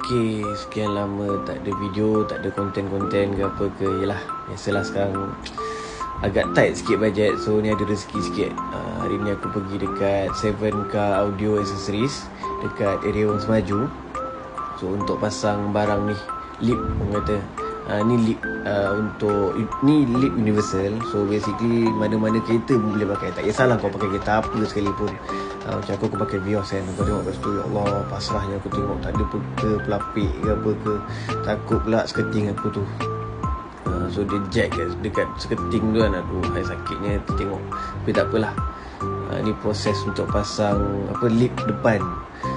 Okey, sekian lama tak ada video, tak ada konten-konten ke apa ke. Yelah, biasalah sekarang agak tight sikit bajet. So ni ada rezeki sikit. Hari ni aku pergi dekat 7K Audio Accessories dekat area Wong Semaju. So untuk pasang barang ni, lip orang kata. Ni lip untuk ni lip universal. So basically mana-mana kereta pun boleh pakai. Tak kisahlah kau pakai kereta apa sekalipun. Macam aku pakai Vios kan. Kau tengok kat situ, ya Allah, pasrahnya aku tengok tak ada pelapik ke apa ke. Takut pula seketing aku tu. So dia jack dekat seketing tu kan. Aduh, hai sakitnya tengok. Tapi tak apalah. Ni proses untuk pasang lip depan.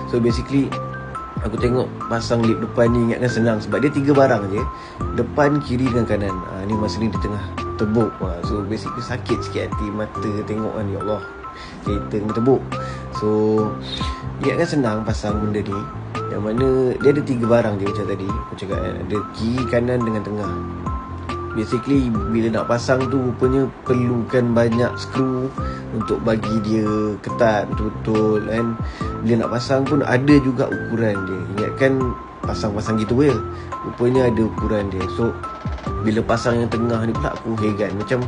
So basically aku tengok pasang lip depan ni ingatkan senang sebab dia 3 barang je. Depan, kiri dan kanan. Ni masa ni di tengah tebuk. So basically sakit sikit hati mata tengok kan, ya Allah, kereta ni tebuk. So ingatkan senang pasang benda ni, yang mana dia ada 3 barang je macam tadi aku cakap kan. Ada kiri, kanan dengan tengah. Basically bila nak pasang tu rupanya perlukan banyak skru untuk bagi dia ketat betul-betul kan. Bila nak pasang pun ada juga ukuran dia. Ingatkan pasang-pasang gitu je, rupanya ada ukuran dia. So bila pasang yang tengah ni pula aku heran, macam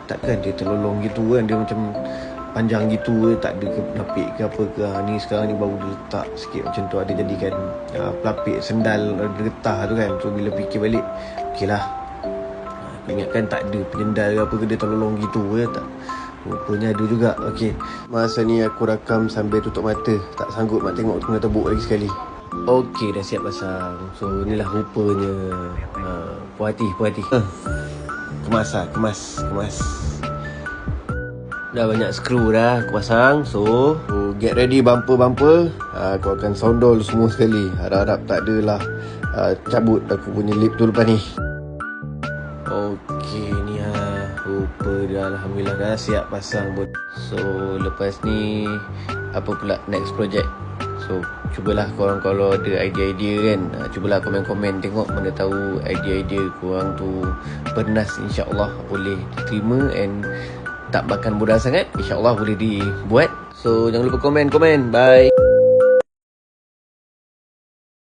takkan dia terlolong gitu kan. Dia macam panjang gitu, tak ada ke pelapik ke apa ke. Ni sekarang ni baru dia letak sikit macam tu, ada jadikan pelapik sendal ada getah tu kan. So bila fikir balik, okey lah, aku ingatkan tak ada penyendal ke apa ke, dia terlolong gitu je. Tak, rupanya ada juga. Okey, masa ni aku rakam sambil tutup mata, tak sanggup nak tengok tengah tebuk lagi sekali. Okey, dah siap pasang. So inilah rupanya. Puas hati. Kemas. Dah banyak skru dah aku pasang. So get ready bumper. Aku akan sondol semua sekali. Harap-harap tak adalah cabut aku punya lip tu lepas ni. Okey, ni rupa dah, alhamdulillah dah siap pasang pun. So lepas ni apa pula next project. So cubalah korang kalau ada idea-idea kan, cubalah komen-komen, tengok mana tahu idea-idea korang tu bernas, insya-Allah boleh diterima and tak makan mudah sangat, insya-Allah boleh dibuat. So jangan lupa komen. Bye.